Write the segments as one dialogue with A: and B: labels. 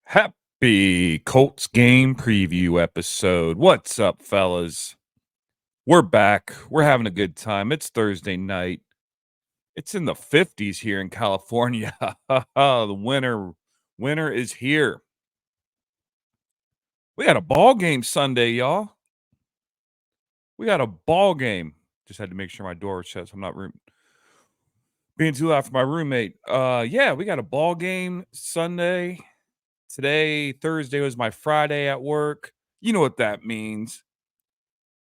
A: Happy Colts game preview episode. What's up, fellas? We're back. We're having a good time. It's Thursday night. It's in the 50s here in California. The winter is here. We got a ball game Sunday, y'all. We got a ball game. Just had to make sure my door was shut so I'm not being too loud for my roommate. Yeah, we got a ball game Sunday. Today, Thursday, was my Friday at work. You know what that means.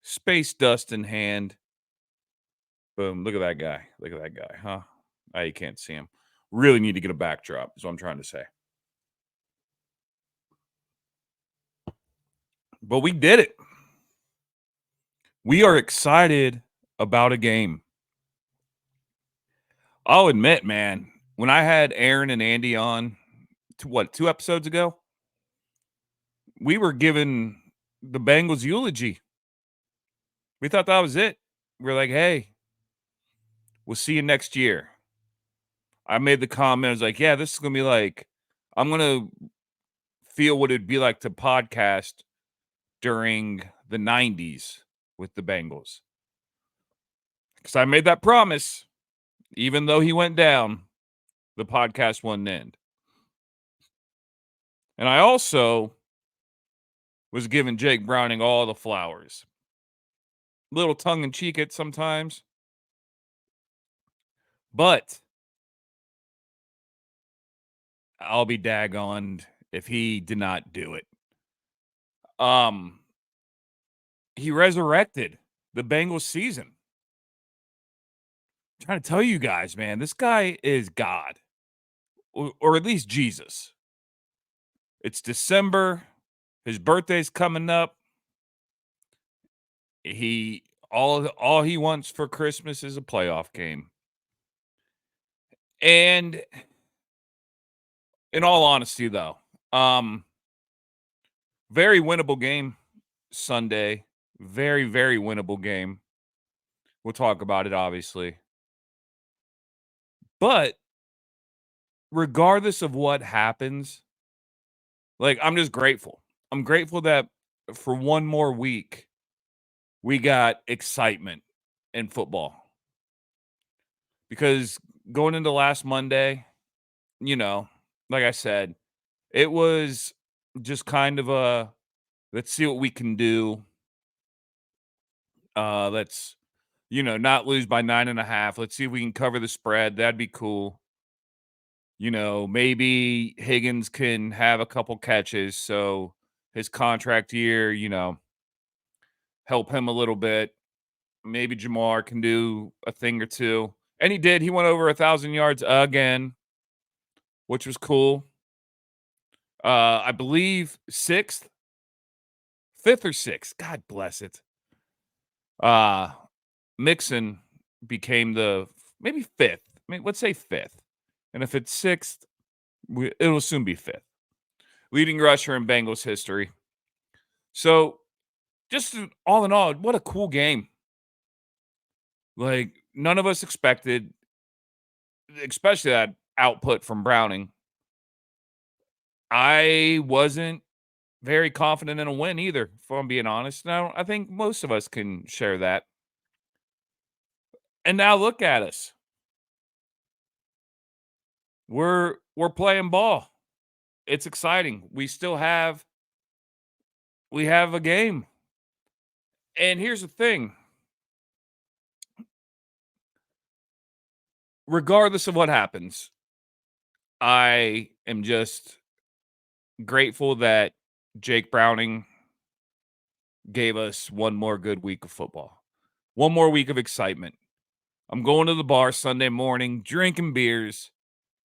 A: Space dust in hand. Boom. Look at that guy. Look at that guy, huh? You can't see him. Really need to get a backdrop, is what I'm trying to say. But we did it. We are excited about a game. I'll admit, man, when I had Aaron and Andy on, 2 episodes ago, we were giving the Bengals eulogy. We thought that was it. We're like, hey, we'll see you next year. I made the comment. I was like, yeah, this is going to be like, I'm going to feel what it'd be like to podcast during the 90s with the Bengals. Because I made that promise. Even though he went down, the podcast wouldn't end. And I also was giving Jake Browning all the flowers. Little tongue-in-cheek it sometimes. But I'll be daggoned if he did not do it. He resurrected the Bengals season. I'm trying to tell you guys, man, this guy is God. Or at least Jesus. It's December. His birthday's coming up. All he wants for Christmas is a playoff game. And in all honesty, though, very winnable game Sunday. Very, very winnable game. We'll talk about it, obviously. But regardless of what happens, like, I'm just grateful. I'm grateful that for one more week, we got excitement in football. Because going into last Monday, like I said, it was just kind of a let's see what we can do. Let's, not lose by 9.5. Let's see if we can cover the spread. That'd be cool. Maybe Higgins can have a couple catches. So his contract year, help him a little bit. Maybe Jamar can do a thing or two. And he did. He went over 1,000 yards again, which was cool. I believe 6th, 5th or 6th. God bless it. Mixon became maybe 5th. Let's say 5th. And if it's 6th, it'll soon be 5th. Leading rusher in Bengals history. So, just all in all, what a cool game. Like, none of us expected, especially that output from Browning. I wasn't very confident in a win either, if I'm being honest. Now, I think most of us can share that. And now look at us. We're playing ball. It's exciting. We have a game. And here's the thing. Regardless of what happens, I am just grateful that Jake Browning gave us one more good week of football. One more week of excitement. I'm going to the bar Sunday morning, drinking beers,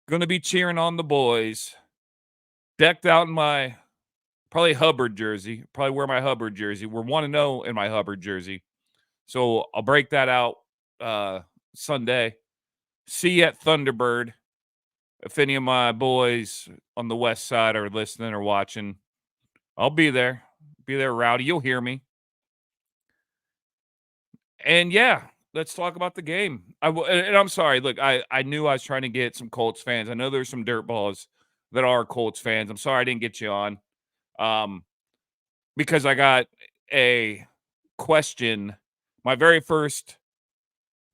A: going to be cheering on the boys, decked out in my probably Hubbard jersey. Probably wear my Hubbard jersey. We're 1-0 in my Hubbard jersey. So I'll break that out Sunday. See you at Thunderbird. If any of my boys on the west side are listening or watching, I'll be there. Be there, Rowdy. You'll hear me. And yeah, let's talk about the game. And I'm sorry. Look, I knew I was trying to get some Colts fans. I know there's some dirtballs that are Colts fans. I'm sorry I didn't get you on. Um, because I got a question, my very first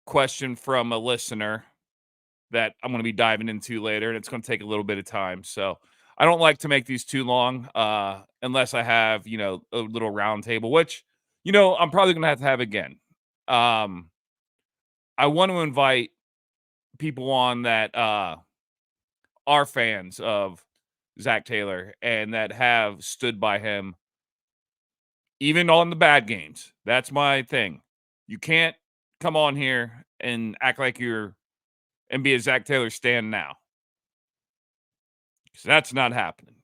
A: question from a listener that I'm going to be diving into later, and it's going to take a little bit of time. So I don't like to make these too long, unless I have, a little round table, which, I'm probably going to have again. Um, I want to invite people on that are fans of Zach Taylor and that have stood by him even on the bad games. That's my thing. You can't come on here and act like you're and be a Zach Taylor stan now. 'Cause that's not happening.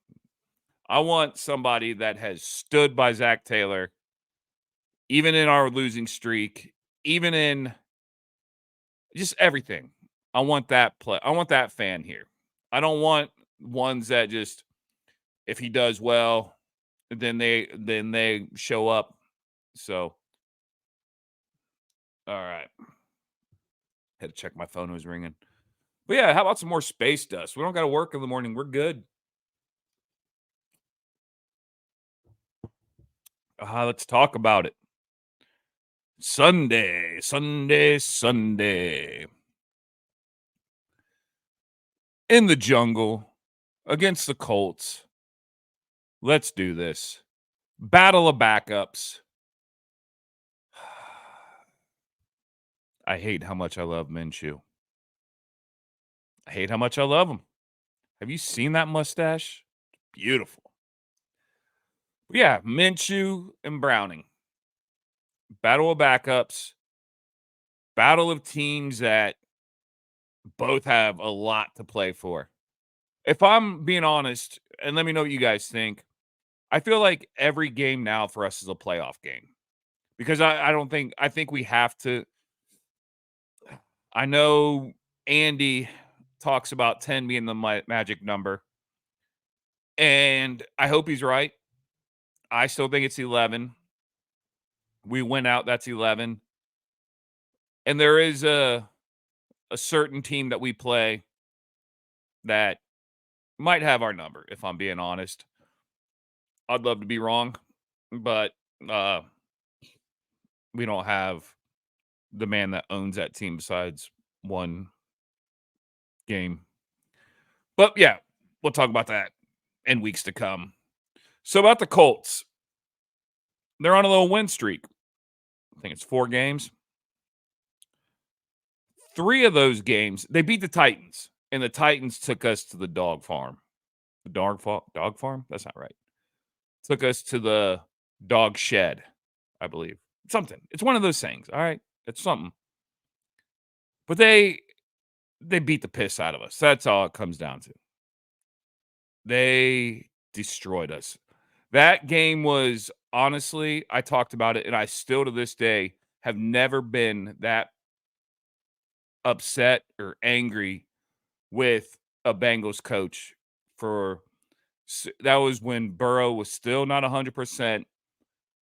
A: I want somebody that has stood by Zach Taylor, even in our losing streak, even in just everything. I want that play. I want that fan here. I don't want ones that just if he does well, then they show up. So, all right. Had to check my phone was ringing. But yeah, how about some more space dust? We don't got to work in the morning. We're good. Let's talk about it. Sunday, Sunday, Sunday. In the jungle against the Colts. Let's do this. Battle of backups. I hate how much I love Minshew. I hate how much I love him. Have you seen that mustache? Beautiful. Yeah, Minshew and Browning. Battle of backups. Battle of teams that both have a lot to play for. If I'm being honest, and let me know what you guys think, I feel like every game now for us is a playoff game because I don't think I think we have to. I know Andy talks about 10 being the magic number, and I hope he's right. I still think it's 11. We win out, that's 11. And there is a certain team that we play that might have our number, if I'm being honest. I'd love to be wrong, but uh, we don't have the man that owns that team besides one game. But yeah, we'll talk about that in weeks to come. So about the Colts, they're on a little win streak. I think it's 4 games. 3 of those games, they beat the Titans, and the Titans took us to the dog farm. The dog farm? That's not right. Took us to the dog shed, I believe. Something. It's one of those things, all right? It's something. But they beat the piss out of us. That's all it comes down to. They destroyed us. That game was honestly, I talked about it, and I still to this day have never been that upset or angry with a Bengals coach for that was when Burrow was still not 100%.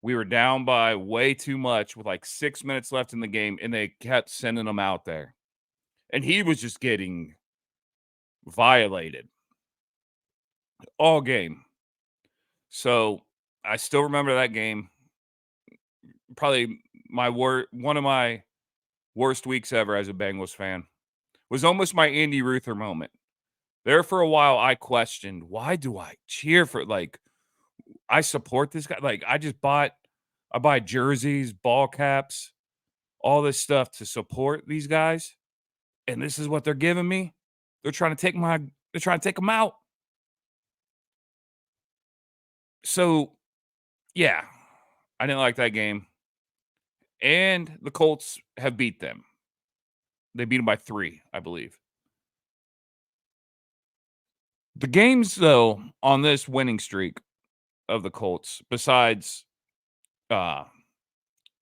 A: We were down by way too much with like 6 minutes left in the game, and they kept sending him out there. And he was just getting violated all game. So I still remember that game. Probably one of my worst weeks ever as a Bengals fan. Was almost my Andy Ruther moment. There for a while, I questioned, why do I cheer for I support this guy. Like I buy jerseys, ball caps, all this stuff to support these guys. And this is what they're giving me. They're trying to take them out. So yeah, I didn't like that game. And the Colts have beat them. They beat them by 3, I believe. The games, though, on this winning streak of the Colts, besides uh,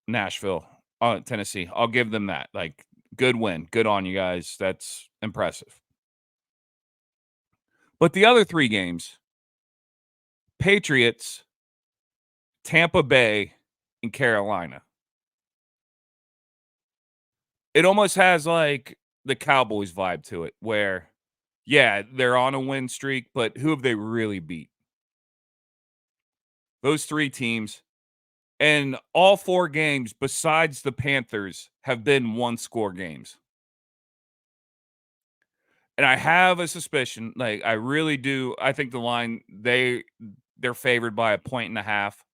A: Nashville, Tennessee, I'll give them that. Like, good win. Good on you guys. That's impressive. But the other 3 games, Patriots, Tampa Bay, and Carolina. It almost has like the Cowboys vibe to it, where Yeah, they're on a win streak, but who have they really beat? Those 3 teams. And all 4 games besides the Panthers have been one-score games. And I have a suspicion, like, I really do, I think the line, they're favored by a point and a half.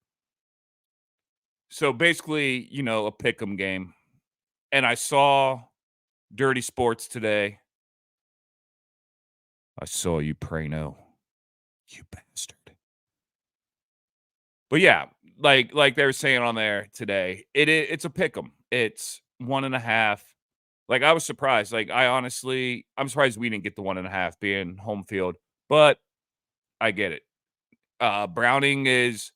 A: So, basically, a pick 'em game. And I saw Dirty Sports today. I saw you, Prano, you bastard. But, yeah, like they were saying on there today, it's a pick 'em. It's 1.5. Like, I was surprised. Like, I'm surprised we didn't get the 1.5 being home field, but I get it. Browning is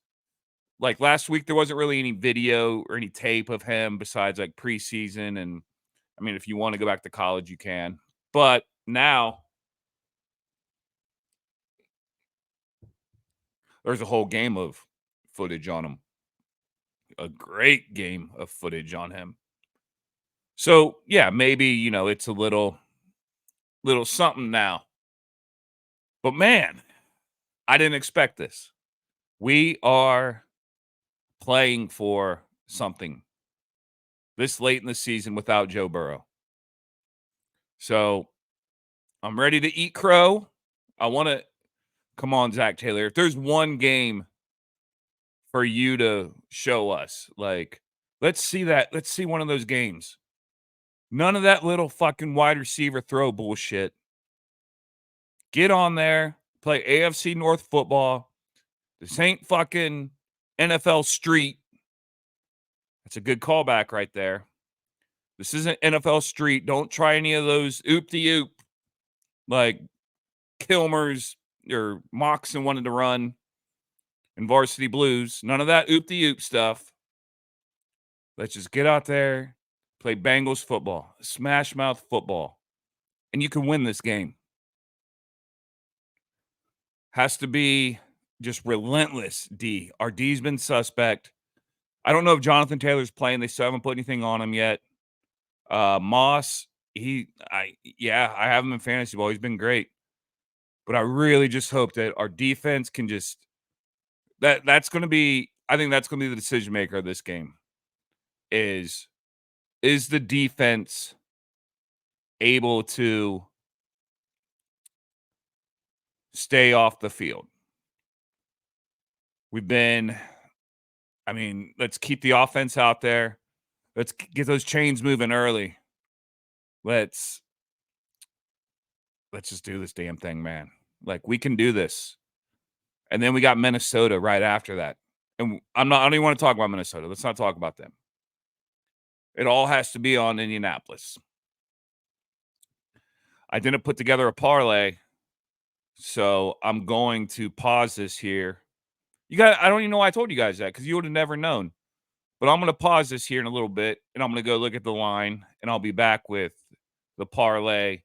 A: like last week, there wasn't really any video or any tape of him besides like preseason. And I mean, if you want to go back to college, you can. But now there's a whole game of footage on him, a great game of footage on him. So yeah, maybe, it's a little something now. But man, I didn't expect this. We are playing for something this late in the season without Joe Burrow. So I'm ready to eat crow. I want to come on, Zach Taylor. If there's one game for you to show us, like, let's see that. Let's see one of those games. None of that little fucking wide receiver throw bullshit. Get on there, play AFC North football. This ain't fucking NFL Street. That's a good callback right there. This isn't NFL Street. Don't try any of those oop-de-oop like Kilmer's or Moxon wanted to run in Varsity Blues. None of that oop-de-oop stuff. Let's just get out there, play Bengals football, smash mouth football, and you can win this game. Has to be just relentless, D. Our D's been suspect. I don't know if Jonathan Taylor's playing. They still haven't put anything on him yet. Moss, I have him in fantasy ball. He's been great. But I really just hope that our defense can just that's going to be, I think that's going to be the decision maker of this game. Is the defense able to stay off the field? Let's keep the offense out there. Let's get those chains moving early. Let's just do this damn thing, man. Like, we can do this. And then we got Minnesota right after that. And I don't even want to talk about Minnesota. Let's not talk about them. It all has to be on Indianapolis. I didn't put together a parlay, so I'm going to pause this here. I don't even know why I told you guys that, because you would have never known. But I'm going to pause this here in a little bit, and I'm going to go look at the line, and I'll be back with the parlay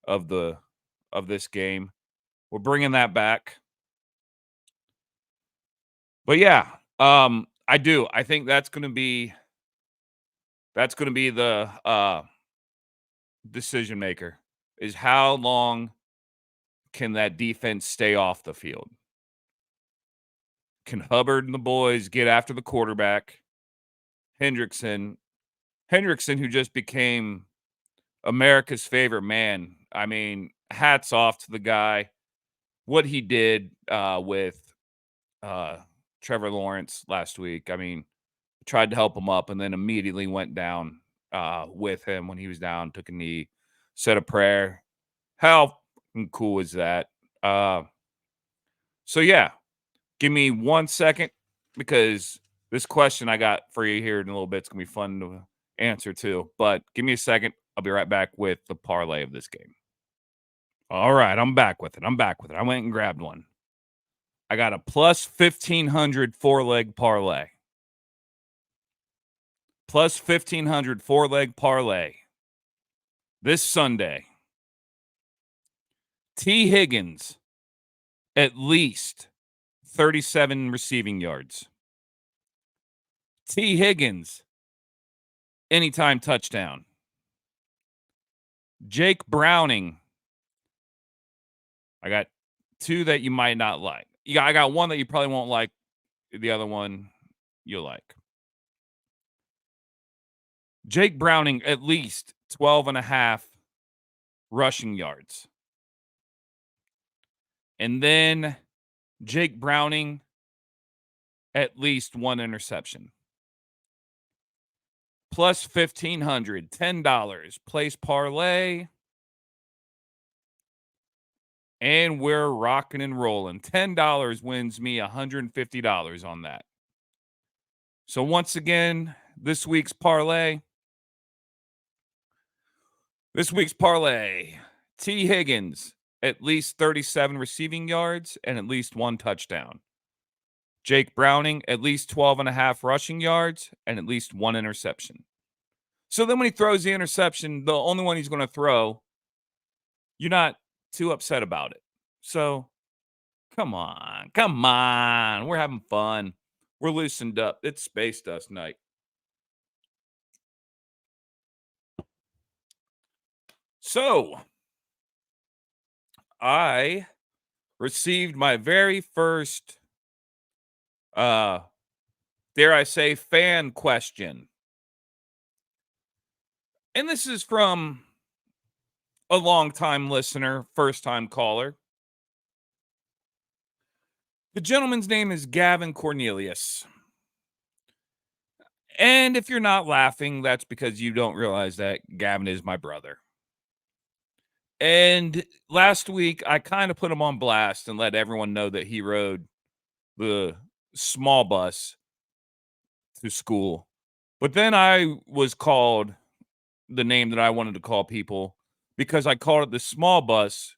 A: of this game. We're bringing that back. But yeah, I do. I think that's going to be the decision maker, is how long can that defense stay off the field? Can Hubbard and the boys get after the quarterback? Hendrickson, who just became America's favorite man. I mean, hats off to the guy. What he did with Trevor Lawrence last week. I mean, tried to help him up and then immediately went down with him when he was down, took a knee, said a prayer. How cool is that? So, yeah, give me 1 second, because this question I got for you here in a little bit is going to be fun to answer too. But give me a second. I'll be right back with the parlay of this game. All right, I'm back with it. I went and grabbed one. I got a plus 1,500 4-leg parlay. Plus 1,500 4-leg parlay this Sunday. T. Higgins, at least 37 receiving yards. T. Higgins, anytime touchdown. Jake Browning, I got 2 that you might not like. I got 1 that you probably won't like, the other one you'll like. Jake Browning, at least 12.5 rushing yards. And then Jake Browning, at least 1 interception. Plus 1,500, $10. Place parlay. And we're rocking and rolling. $10 wins me $150 on that. So once again, this week's parlay. T. Higgins, at least 37 receiving yards and at least 1 touchdown. Jake Browning, at least 12.5 rushing yards and at least 1 interception. So then when he throws the interception, the only one he's going to throw, you're not too upset about it. So come on. We're having fun. We're loosened up. It's Space Dust night. So I received my very first, dare I say, fan question. And this is from a longtime listener, first-time caller. The gentleman's name is Gavin Cornelius. And if you're not laughing, that's because you don't realize that Gavin is my brother. And last week, I kind of put him on blast and let everyone know that he rode the small bus to school. But then I was called the name that I wanted to call people because I called it the small bus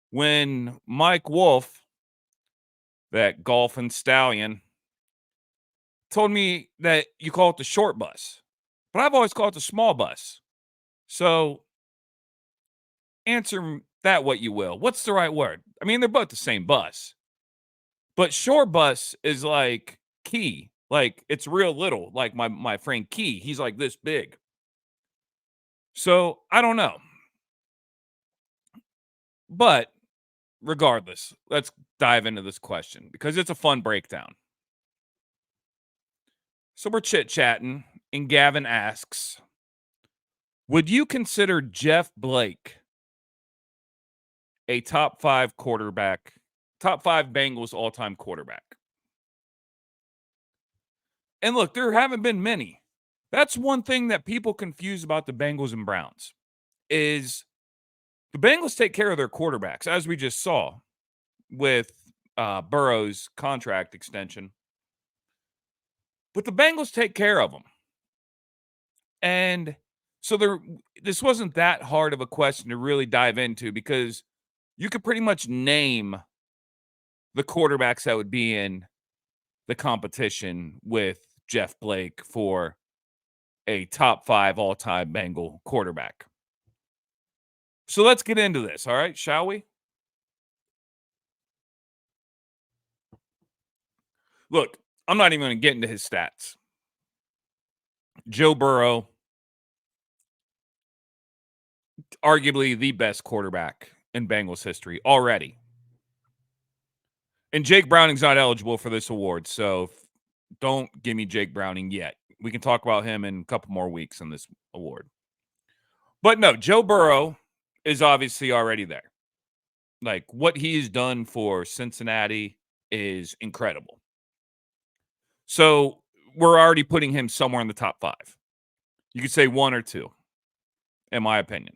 A: when Mike Wolf, that golfing stallion, told me that you call it the short bus. But I've always called it the small bus. So answer that what you will. What's the right word? I mean, they're both the same bus. But short bus is like Key. Like it's real little. Like my friend Key, he's like this big. So I don't know. But regardless, let's dive into this question because it's a fun breakdown. So we're chit-chatting, and Gavin asks, would you consider Jeff Blake a top 5 quarterback, top 5 Bengals all-time quarterback? And look, there haven't been many. That's one thing that people confuse about the Bengals and Browns is the Bengals take care of their quarterbacks, as we just saw with Burrow's contract extension. But the Bengals take care of them. And so this wasn't that hard of a question to really dive into because you could pretty much name the quarterbacks that would be in the competition with Jeff Blake for a top 5 all-time Bengal quarterback. So let's get into this, all right, shall we? Look, I'm not even going to get into his stats. Joe Burrow, arguably the best quarterback in Bengals history already. And Jake Browning's not eligible for this award, so don't give me Jake Browning yet. We can talk about him in a couple more weeks in this award. But no, Joe Burrow is obviously already there. Like what he's done for Cincinnati is incredible. So we're already putting him somewhere in the top 5. You could say 1 or 2, in my opinion.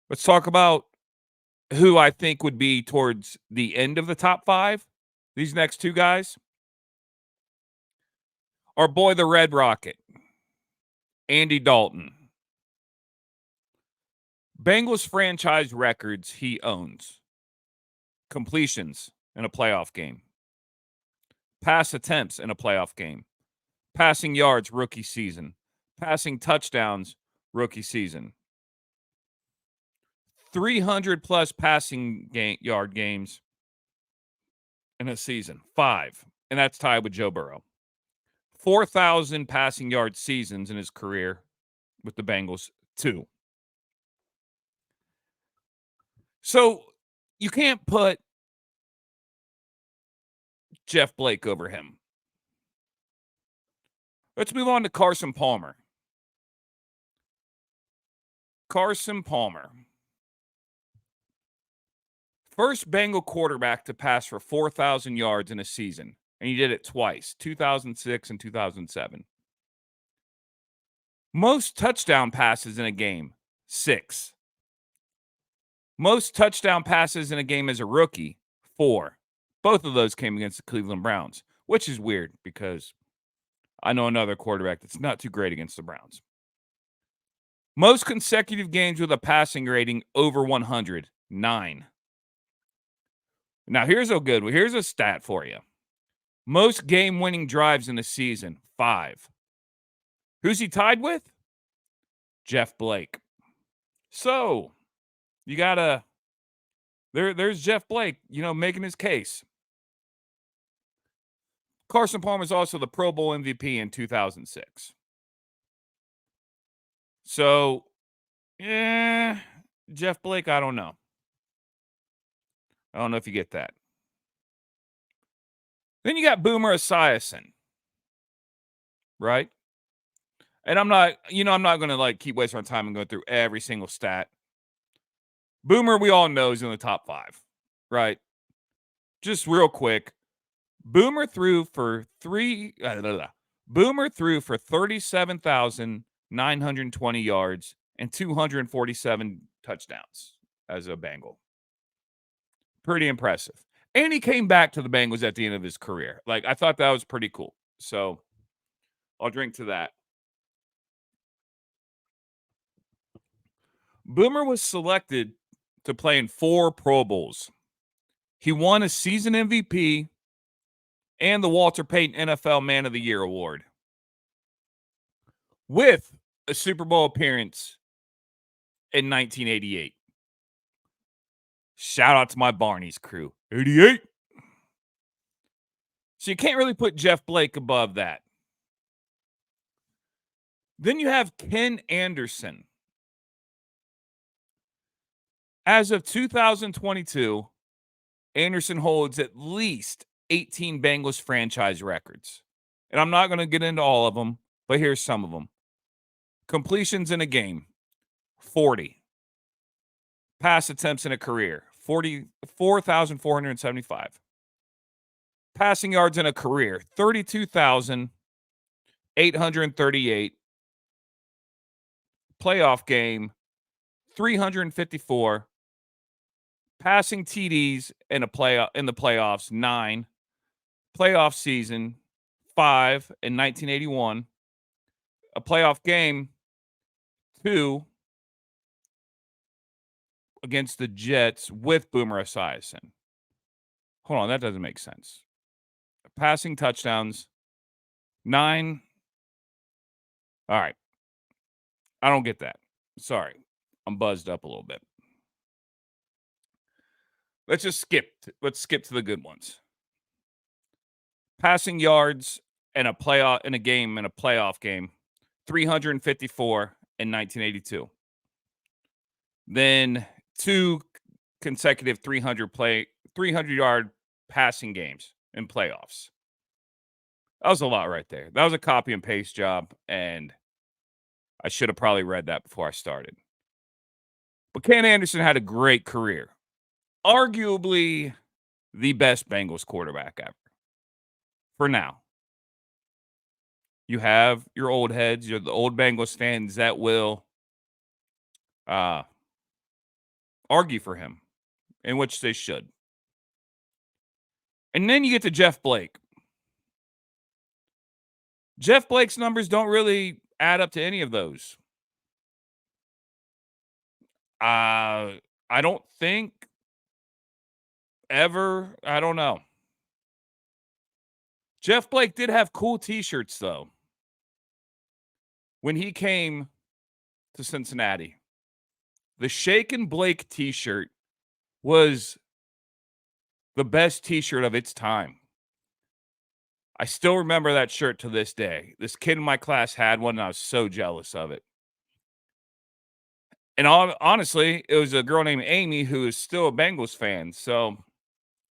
A: Let's talk about who I think would be towards the end of the top 5. These next 2 guys. Our boy, the Red Rocket, Andy Dalton. Bengals franchise records he owns. Completions in a playoff game. Pass attempts in a playoff game. Passing yards rookie season. Passing touchdowns rookie season. 300 plus passing yard games in a season. 5. And that's tied with Joe Burrow. 4,000 passing yard seasons in his career with the Bengals. 2. So you can't put Jeff Blake over him. Let's move on to Carson Palmer. Carson Palmer. First Bengal quarterback to pass for 4,000 yards in a season. And he did it twice, 2006 and 2007. Most touchdown passes in a game, 6. Most touchdown passes in a game as a rookie, 4. Both of those came against the Cleveland Browns, which is weird because I know another quarterback that's not too great against the Browns. Most consecutive games with a passing rating over 100, 9. Now, here's a stat for you. Most game-winning drives in a season, 5. Who's he tied with? Jeff Blake. So, you gotta there's Jeff Blake, making his case. Carson Palmer is also the Pro Bowl MVP in 2006. So, Jeff Blake, I don't know. I don't know if you get that. Then you got Boomer Esiason, right? And I'm not going to keep wasting our time and go through every single stat. Boomer, we all know, is in the top 5, right? Just real quick, Boomer threw for 37,920 yards and 247 touchdowns as a Bengal. Pretty impressive. And he came back to the Bengals at the end of his career. I thought that was pretty cool. So I'll drink to that. Boomer was selected to play in 4 Pro Bowls. He won a season MVP and the Walter Payton NFL Man of the Year award with a Super Bowl appearance in 1988. Shout out to my Barney's crew. 88. So you can't really put Jeff Blake above that. Then you have Ken Anderson. As of 2022, Anderson holds at least 18 Bengals franchise records. And I'm not going to get into all of them, but here's some of them. Completions in a game, 40. Pass attempts in a career, 4,475. Passing yards in a career, 32,838. Playoff game, 354. Passing TDs in the playoffs, 9. Playoff season, 5 in 1981. A playoff game, 2 against the Jets with Boomer Esiason. Hold on, that doesn't make sense. Passing touchdowns, 9. All right. I don't get that. Sorry. I'm buzzed up a little bit. Let's skip to the good ones. Passing yards in a playoff game, 354 in 1982. Then 2 consecutive 300-yard passing games in playoffs. That was a lot right there. That was a copy and paste job, and I should have probably read that before I started. But Ken Anderson had a great career. Arguably the best Bengals quarterback ever. For now. You have your old heads, you're the old Bengals fans that will argue for him, in which they should. And then you get to Jeff Blake. Jeff Blake's numbers don't really add up to any of those. I don't think ever. I don't know. Jeff Blake did have cool t-shirts, though, when he came to Cincinnati. The Shakin' Blake t-shirt was the best t-shirt of its time. I still remember that shirt to this day. This kid in my class had one, and I was so jealous of it. And honestly, it was a girl named Amy who is still a Bengals fan. So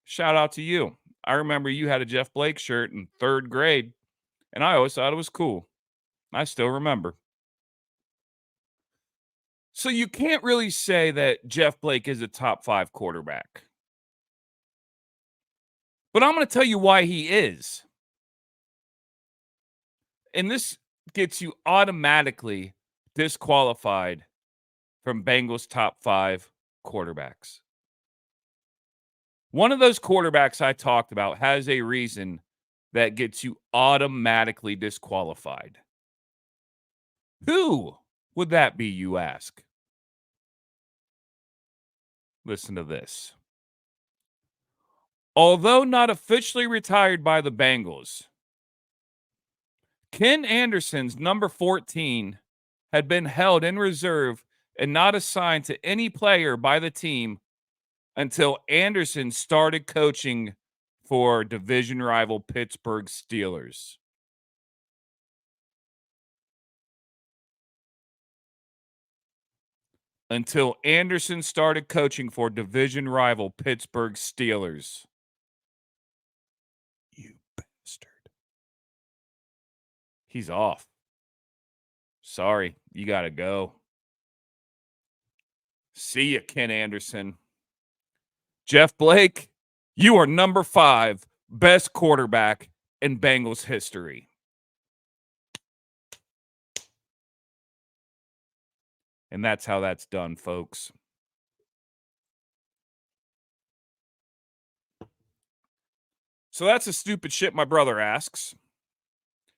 A: shout out to you. I remember you had a Jeff Blake shirt in third grade, and I always thought it was cool. I still remember. So you can't really say that Jeff Blake is a top 5 quarterback. But I'm going to tell you why he is. And this gets you automatically disqualified from Bengals top 5 quarterbacks. One of those quarterbacks I talked about has a reason that gets you automatically disqualified. Who would that be, you ask? Listen to this. Although not officially retired by the Bengals, Ken Anderson's number 14 had been held in reserve and not assigned to any player by the team until Anderson started coaching for division rival Pittsburgh Steelers. Until Anderson started coaching for division rival Pittsburgh Steelers. You bastard. He's off. Sorry, you got to go. See ya, Ken Anderson. Jeff Blake, you are number 5 best quarterback in Bengals history. And that's how that's done, folks. So that's the stupid shit my brother asks.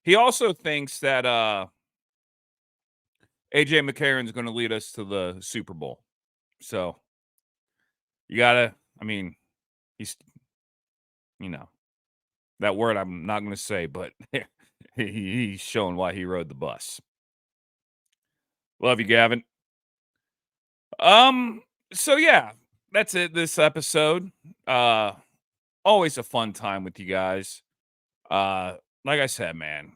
A: He also thinks that AJ McCarron's going to lead us to the Super Bowl. So you got to, I mean, he's, that word I'm not going to say, but he's showing why he rode the bus. Love you, Gavin. So yeah, that's it this episode. Always a fun time with you guys. Like I said, man,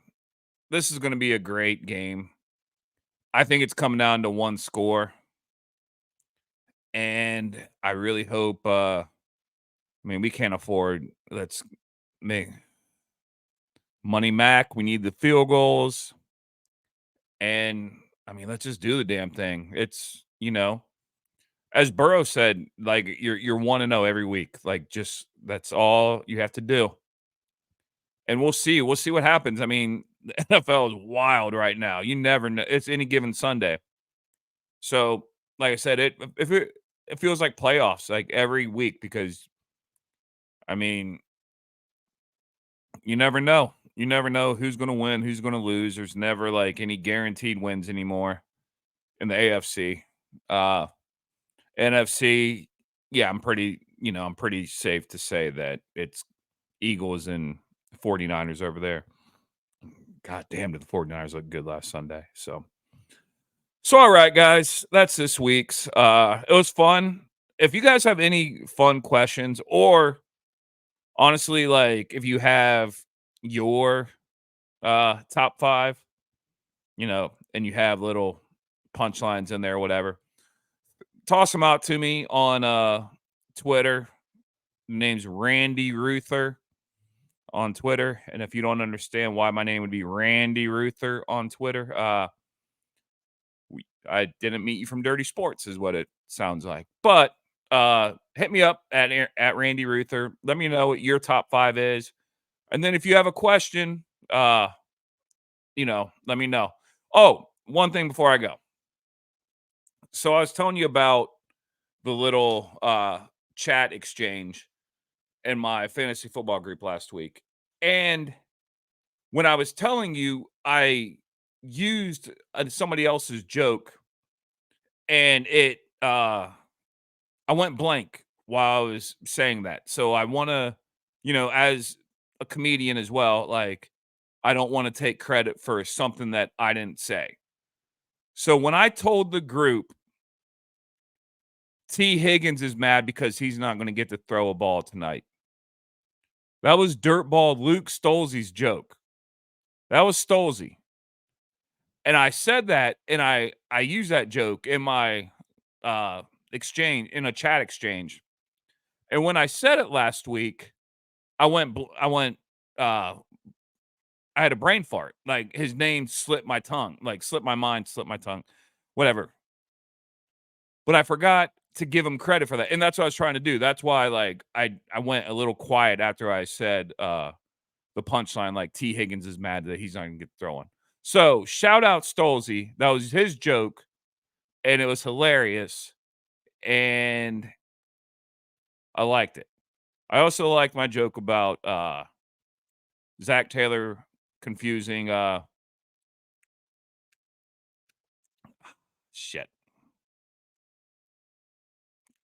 A: this is going to be a great game. I think it's coming down to one score. And I really hope we can't afford let's make Money Mac. We need the field goals. And let's just do the damn thing. It's, as Burrow said, like you're 1-0 every week. Like just that's all you have to do. And we'll see. We'll see what happens. The NFL is wild right now. You never know. It's any given Sunday. So, like I said, it feels like playoffs like every week because you never know. You never know who's going to win, who's going to lose. There's never like any guaranteed wins anymore in the AFC. NFC, yeah, I'm pretty safe to say that it's Eagles and 49ers over there. God damn, did the 49ers look good last Sunday. So all right, guys, that's this week's. It was fun. If you guys have any fun questions or honestly, like if you have your top 5, and you have little punchlines in there or whatever, toss them out to me on Twitter. Name's Randy Ruther on Twitter. And if you don't understand why my name would be Randy Ruther on Twitter, I didn't meet you from Dirty Sports is what it sounds like. But hit me up at Randy Ruther. Let me know what your top 5 is. And then if you have a question, let me know. Oh, one thing before I go. So I was telling you about the little chat exchange in my fantasy football group last week. And when I was telling you, I used somebody else's joke and I went blank while I was saying that. So I want to, as a comedian as well, like I don't want to take credit for something that I didn't say. So when I told the group T. Higgins is mad because he's not going to get to throw a ball tonight, that was dirtball Luke Stolze's joke. That was Stolze. And I said that, and I used that joke in my exchange in a chat exchange. And when I said it last week, I went I had a brain fart. Like his name slipped my tongue, like slipped my mind, slipped my tongue, whatever. But I forgot to give him credit for that. And that's what I was trying to do. That's why like I went a little quiet after I said the punchline, like T. Higgins is mad that he's not gonna get throwing. So shout out Stolzy. That was his joke, and it was hilarious. And I liked it. I also liked my joke about Zach Taylor confusing shit.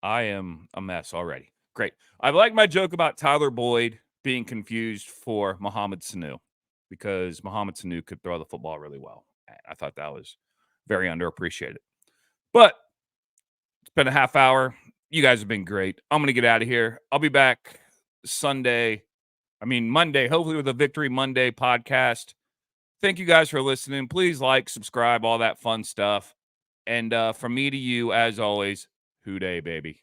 A: I am a mess already. Great. I like my joke about Tyler Boyd being confused for Mohamed Sanu because Mohamed Sanu could throw the football really well. I thought that was very underappreciated. But it's been a half hour. You guys have been great. I'm going to get out of here. I'll be back Monday, hopefully with a Victory Monday podcast. Thank you guys for listening. Please like, subscribe, all that fun stuff. And from me to you, as always, Hoo day, baby.